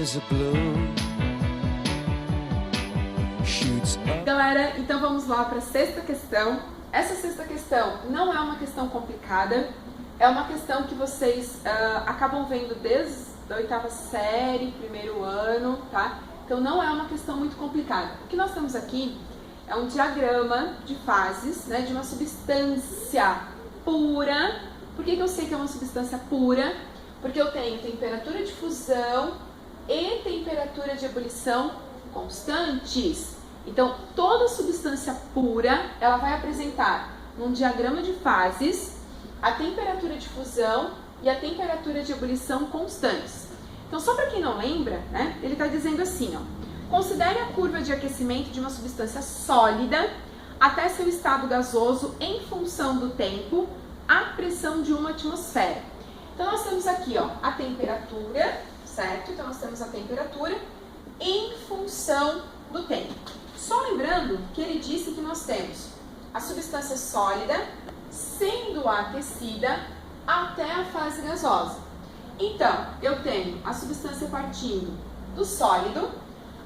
as a balloon shoots up. Galera, então vamos lá para a sexta questão. Essa sexta questão não é uma questão complicada, é uma questão que vocês acabam vendo desde a oitava série, primeiro ano, tá? Então não é uma questão muito complicada. O que nós temos aqui é um diagrama de fases, né, de uma substância pura. Por que eu sei que é uma substância pura? Porque eu tenho temperatura de fusão e temperatura de ebulição constantes. Então, toda substância pura, ela vai apresentar num diagrama de fases a temperatura de fusão e a temperatura de ebulição constantes. Então, só para quem não lembra, né, ele está dizendo assim, ó, considere a curva de aquecimento de uma substância sólida até seu estado gasoso em função do tempo, a pressão de uma atmosfera. Então, nós temos aqui, ó, a temperatura, certo? Então, nós temos a temperatura em função do tempo. Só lembrando que ele disse que nós temos a substância sólida sendo aquecida até a fase gasosa. Então, eu tenho a substância partindo do sólido.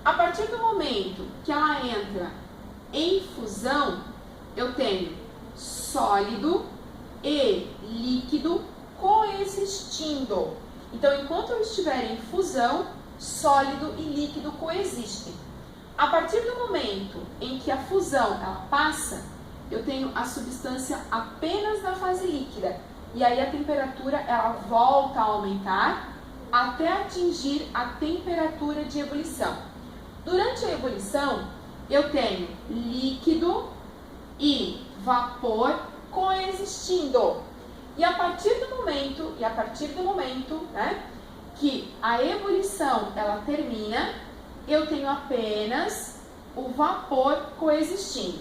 A partir do momento que ela entra em fusão, eu tenho sólido e líquido coexistindo. Então, enquanto eu estiver em fusão, sólido e líquido coexistem. A partir do momento em que a fusão ela passa, eu tenho a substância apenas na fase líquida. E aí a temperatura ela volta a aumentar até atingir a temperatura de ebulição. Durante a ebulição, eu tenho líquido e vapor coexistindo. E a partir do momento, né, que a ebulição ela termina, eu tenho apenas o vapor coexistindo.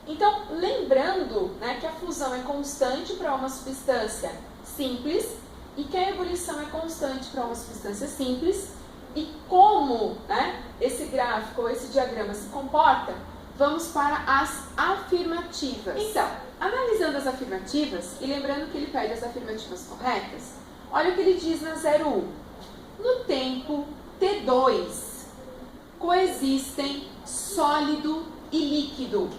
Então, lembrando, né, que a fusão é constante para uma substância simples e que a ebulição é constante para uma substância simples, e como, né, esse gráfico ou esse diagrama se comporta, vamos para as afirmativas. Então, analisando as afirmativas e lembrando que ele pede as afirmativas corretas, olha o que ele diz na 01. No tempo T2, coexistem sólido e líquido.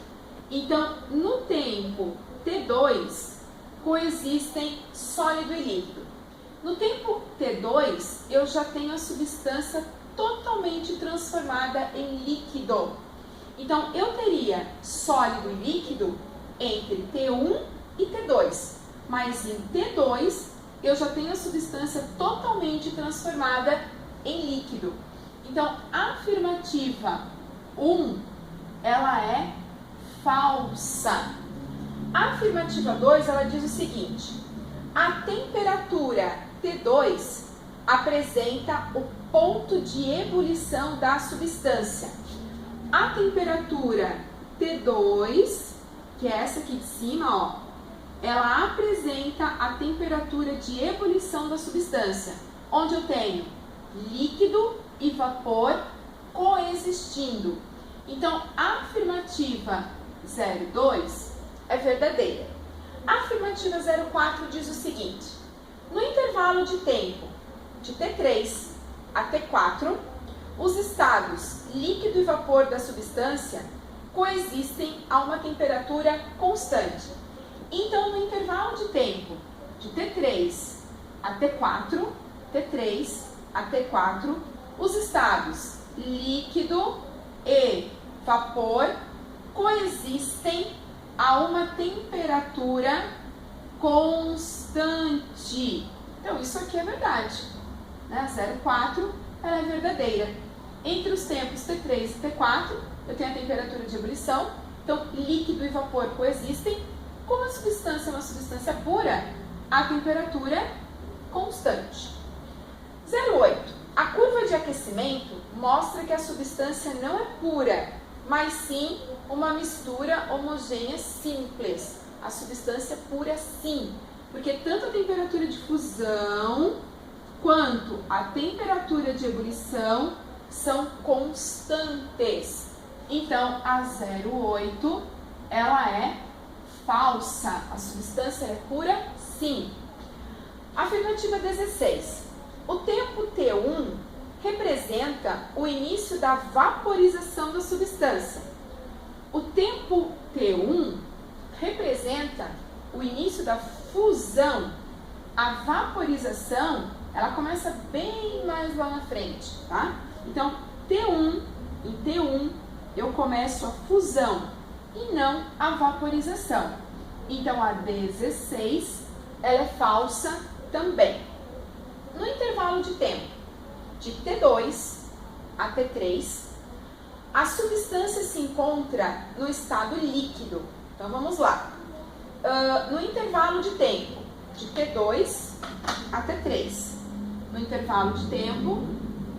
Então, no tempo T2, coexistem sólido e líquido. No tempo T2, eu já tenho a substância totalmente transformada em líquido. Então, eu teria sólido e líquido entre T1 e T2. Mas em T2, eu já tenho a substância totalmente transformada em líquido. Então, a afirmativa 1, ela é falsa. A afirmativa 2, ela diz o seguinte: a temperatura T2 apresenta o ponto de ebulição da substância. A temperatura T2, que é essa aqui de cima, ó, ela apresenta a temperatura de ebulição da substância, onde eu tenho líquido e vapor coexistindo. Então, a afirmativa 02 é verdadeira. A afirmativa 04 diz o seguinte: no intervalo de tempo de T3 a T4, os estados líquido e vapor da substância coexistem a uma temperatura constante. Então, no intervalo de tempo de T3 a T4, os estados líquido e vapor coexistem a uma temperatura constante. Então, isso aqui é verdade, né? A 04 ela é verdadeira. Entre os tempos T3 e T4, eu tenho a temperatura de ebulição. Então, líquido e vapor coexistem. Como a substância é uma substância pura, a temperatura é constante. 08. A curva de aquecimento mostra que a substância não é pura, mas sim uma mistura homogênea simples. A substância pura sim, porque tanto a temperatura de fusão quanto a temperatura de ebulição são constantes. Então, a 08, ela é falsa. A substância é pura sim. Afirmativa 16. O tempo T1 representa o início da vaporização da substância. O tempo T1 representa o início da fusão. A vaporização, ela começa bem mais lá na frente, tá? Então, em T1, eu começo a fusão e não a vaporização. Então, a 16, ela é falsa também. No intervalo de tempo de T2 a T3, a substância se encontra no estado líquido. Então, vamos lá. No intervalo de tempo de T2 a T3. No intervalo de tempo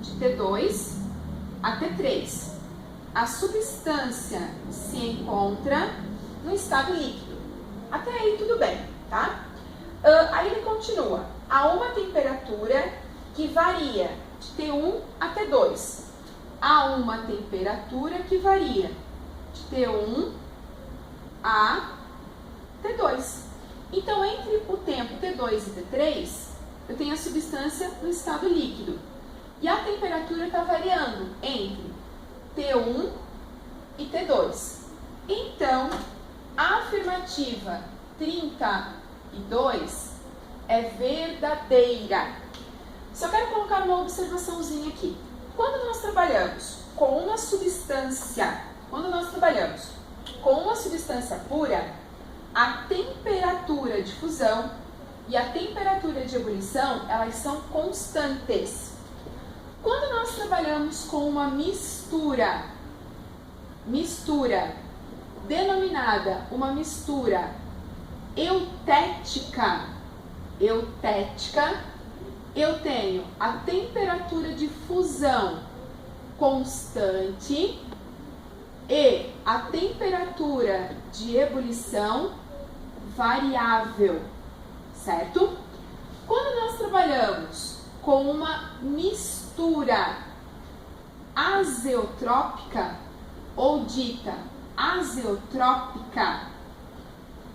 de T2 a T3, a substância se encontra no estado líquido. Até aí tudo bem, tá? Aí ele continua. A uma temperatura que varia de T1 a T2. Há uma temperatura que varia de T1 a T2. Então, entre o tempo T2 e T3, eu tenho a substância no estado líquido. E a temperatura está variando entre T1 e T2. Então, a afirmativa 32 é verdadeira. Só quero colocar uma observaçãozinha aqui. Quando nós trabalhamos com uma substância pura, a temperatura de fusão e a temperatura de ebulição, elas são constantes. Quando nós trabalhamos com uma mistura denominada uma mistura eutética, eu tenho a temperatura de fusão constante e a temperatura de ebulição variável, certo? Quando nós trabalhamos com uma mistura azeotrópica ou dita azeotrópica,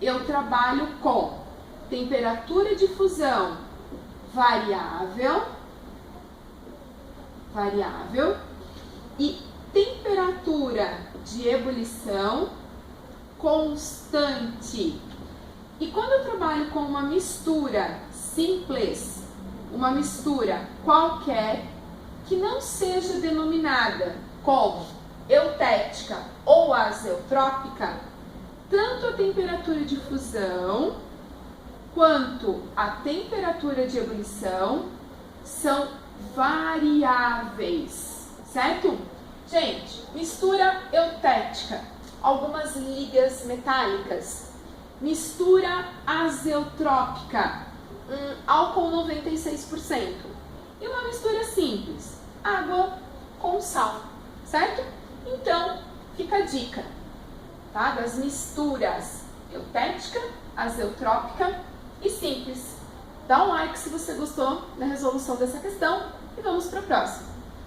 eu trabalho com temperatura de fusão variável e temperatura de ebulição constante. E quando eu trabalho com uma mistura simples, uma mistura qualquer, que não seja denominada como eutética ou azeotrópica, tanto a temperatura de fusão quanto a temperatura de ebulição são variáveis, certo? Gente, mistura eutética, algumas ligas metálicas. Mistura azeotrópica, álcool 96%. E uma mistura simples, água com sal, certo? Então, fica a dica, tá? Das misturas eutética, azeotrópica e simples. Dá um like se você gostou da resolução dessa questão e vamos para a próxima.